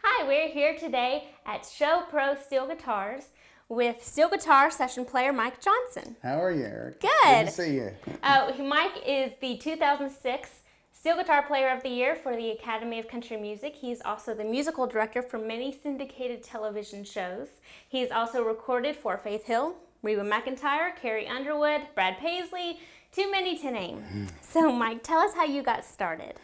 Hi, we're here today at Show Pro Steel Guitars with steel guitar session player Mike Johnson. How are you, Eric? Good. Good to see you. Mike is the 2006 Steel Guitar Player of the Year for the Academy of Country Music. He's also the musical director for many syndicated television shows. He's also recorded for Faith Hill, Reba McEntire, Carrie Underwood, Brad Paisley, too many to name. So Mike, tell us how you got started.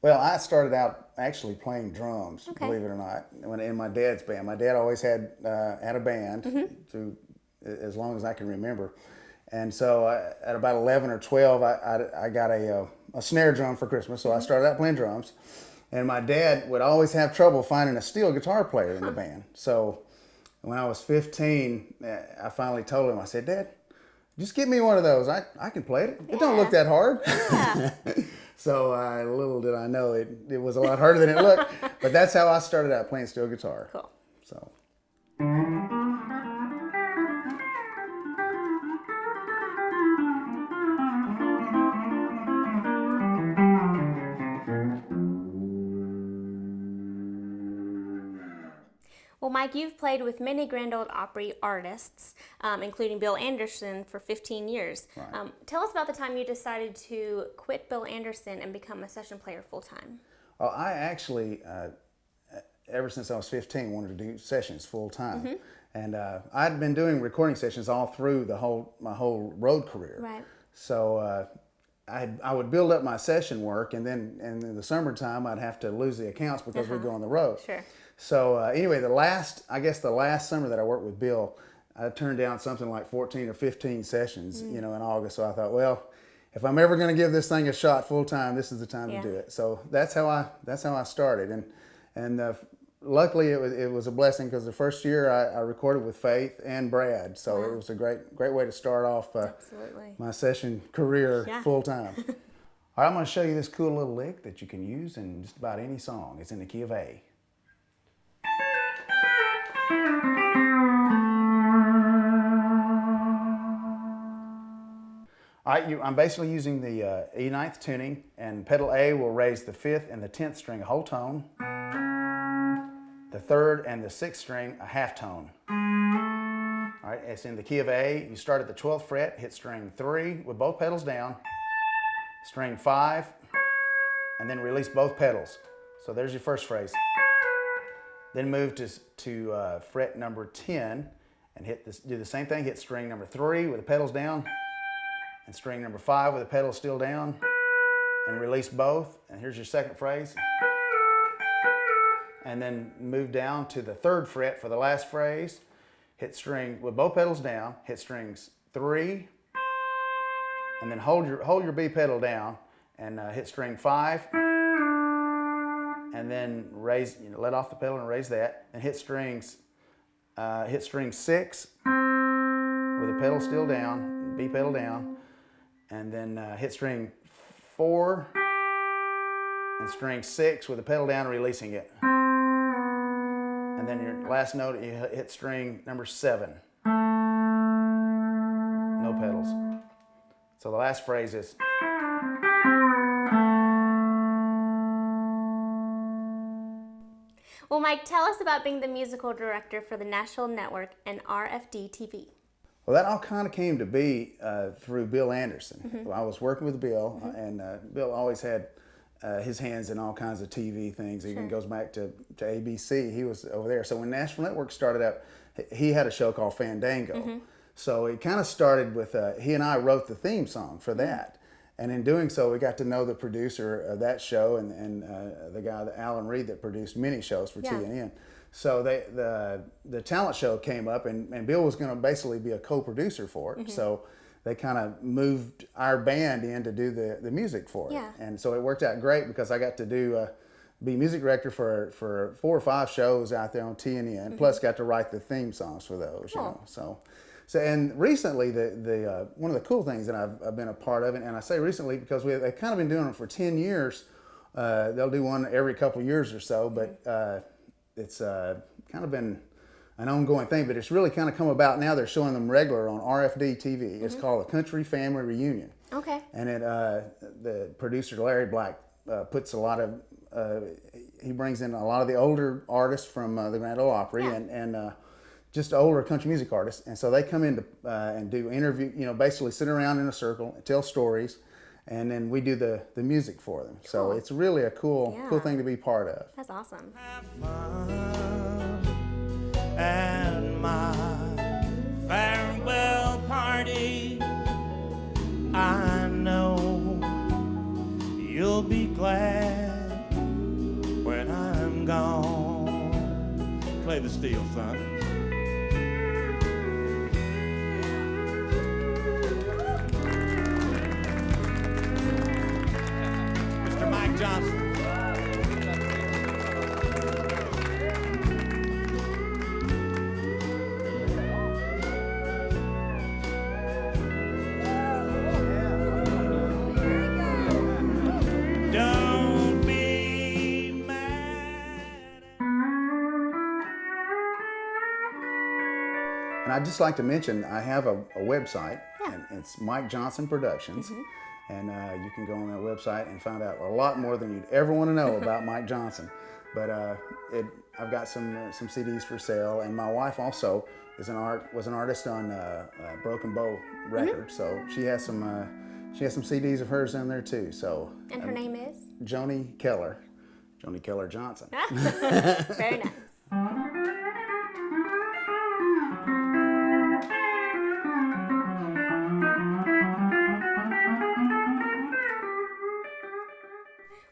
Well, I started out actually playing drums, Okay. believe it or not, in my dad's band. My dad always had a band through as long as I can remember. And so at about 11 or 12, I got a snare drum for Christmas. So I started out playing drums. And my dad would always have trouble finding a steel guitar player in the band. So when I was 15, I finally told him, I said, Dad, just get me one of those. I can play it. It don't look that hard. Yeah. So little did I know it was a lot harder than it looked. But that's how I started out playing steel guitar. Cool. So. Well, Mike, you've played with many Grand Ole Opry artists, including Bill Anderson, for 15 years. Right. Tell us about the time you decided to quit Bill Anderson and become a session player full-time. Well, I actually, ever since I was 15, wanted to do sessions full-time. And I'd been doing recording sessions all through my whole road career. Right. So I would build up my session work, and then in the summertime, I'd have to lose the accounts because we'd go on the road. Sure. So anyway, the last summer that I worked with Bill, I turned down something like 14 or 15 sessions, in August. So I thought, well, if I'm ever going to give this thing a shot full time, this is the time to do it. So that's how I started, and luckily it was a blessing because the first year I recorded with Faith and Brad, so it was a great way to start off my session career full time. All right, I'm going to show you this cool little lick that you can use in just about any song. It's in the key of A. All right, I'm basically using the E9th tuning, and pedal A will raise the 5th and the 10th string a whole tone, the 3rd and the 6th string a half tone. All right, it's in the key of A. You start at the 12th fret, hit string 3 with both pedals down, string 5, and then release both pedals. So there's your first phrase. Then move to fret number 10 and do the same thing. Hit string number 3 with the pedals down, and string number 5 with the pedals still down, and release both. And here's your second phrase. And then move down to the 3rd fret for the last phrase. Hit string with both pedals down. Hit strings 3, and then hold your B pedal down, and hit string 5. And then raise, let off the pedal and raise that, and hit string 6 with the pedal still down, B pedal down, and then hit string 4 and string 6 with the pedal down, releasing it. And then your last note, you hit string number 7. No pedals. So the last phrase is. Well, Mike, tell us about being the musical director for the Nashville Network and RDTV. Well, that all kind of came to be through Bill Anderson. I was working with Bill, and Bill always had his hands in all kinds of TV things. Even goes back to ABC. He was over there. So when Nashville Network started up, he had a show called Fandango. So it kind of started with, he and I wrote the theme song for that. And in doing so, we got to know the producer of that show and the guy, Alan Reed, that produced many shows for TNN. So the talent show came up, and Bill was going to basically be a co-producer for it. So they kind of moved our band in to do the music for it. And so it worked out great because I got to do be music director for 4 or 5 shows out there on TNN. Plus, got to write the theme songs for those. You know, so and recently, the one of the cool things that I've been a part of, and I say recently because they've kind of been doing it for 10 years. They'll do one every couple of years or so, but it's kind of been an ongoing thing. But it's really kind of come about now. They're showing them regular on RDTV. It's called a Country Family Reunion. Okay. And the producer Larry Black puts a lot of he brings in a lot of the older artists from the Grand Ole Opry and just older country music artists, and so they come in and do interview. You know, basically sit around in a circle, and tell stories, and then we do the music for them. Cool. So it's really a cool thing to be part of. That's awesome. And my farewell party, I know you'll be glad when I'm gone. Play the steel, son. Mr. Mike Johnson. And I'd just like to mention, I have a website, and it's Mike Johnson Productions, and you can go on that website and find out a lot more than you'd ever want to know about Mike Johnson. But I've got some CDs for sale, and my wife also was an artist on Broken Bow Records, so she has some CDs of hers in there too. So and her name is Joni Keller Johnson. Very nice.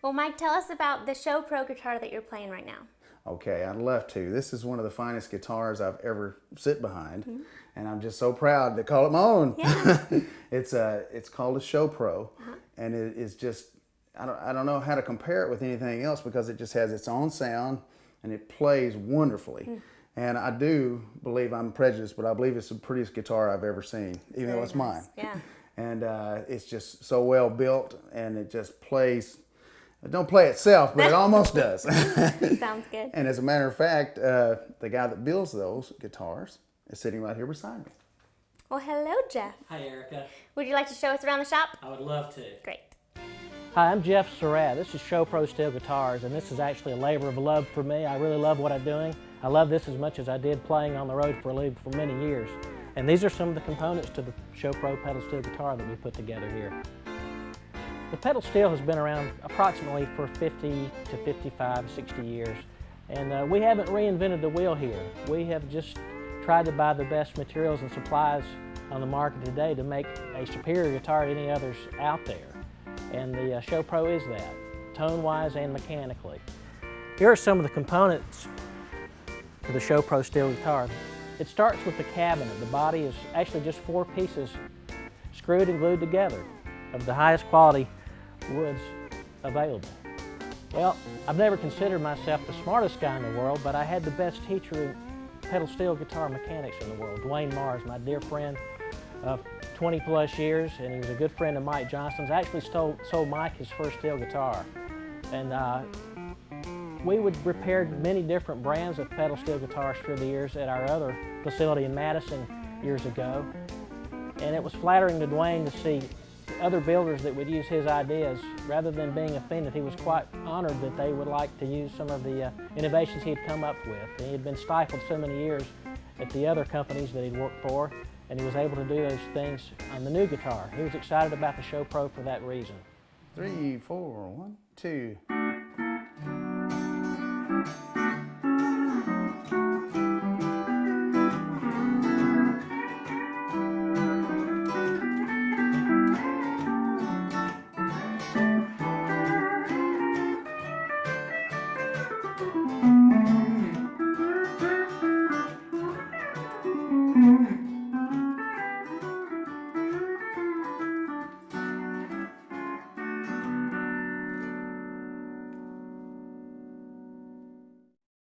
Well, Mike, tell us about the Show Pro guitar that you're playing right now. Okay, I'd love to. This is one of the finest guitars I've ever sit behind, and I'm just so proud to call it my own. Yeah. It's called a Show Pro, and it is just, I don't know how to compare it with anything else because it just has its own sound, and it plays wonderfully. And I do believe, I'm prejudiced, but I believe it's the prettiest guitar I've ever seen, even though it's mine. Yeah. And it's just so well built, and it just plays. It don't play itself, but it almost does. Sounds good. And as a matter of fact, the guy that builds those guitars is sitting right here beside me. Well, hello, Jeff. Hi, Erica. Would you like to show us around the shop? I would love to. Great. Hi, I'm Jeff Surratt. This is Show Pro Steel Guitars, and this is actually a labor of love for me. I really love what I'm doing. I love this as much as I did playing on the road for a living for many years. And these are some of the components to the Show Pro pedal steel guitar that we put together here. The pedal steel has been around approximately for 50 to 55, 60 years. And we haven't reinvented the wheel here. We have just tried to buy the best materials and supplies on the market today to make a superior guitar to any others out there. And the Show Pro is that, tone-wise and mechanically. Here are some of the components for the Show Pro steel guitar. It starts with the cabinet. The body is actually just 4 pieces screwed and glued together of the highest quality woods available. Well, I've never considered myself the smartest guy in the world, but I had the best teacher in pedal steel guitar mechanics in the world, Dwayne Mars, my dear friend of 20 plus years, and he was a good friend of Mike Johnson's. I actually sold Mike his first steel guitar. And we would repair many different brands of pedal steel guitars through the years at our other facility in Madison years ago. And it was flattering to Dwayne to see other builders that would use his ideas. Rather than being offended, he was quite honored that they would like to use some of the innovations he had come up with. And he had been stifled so many years at the other companies that he'd worked for, and he was able to do those things on the new guitar. He was excited about the Show Pro for that reason. 3, 4, 1, 2.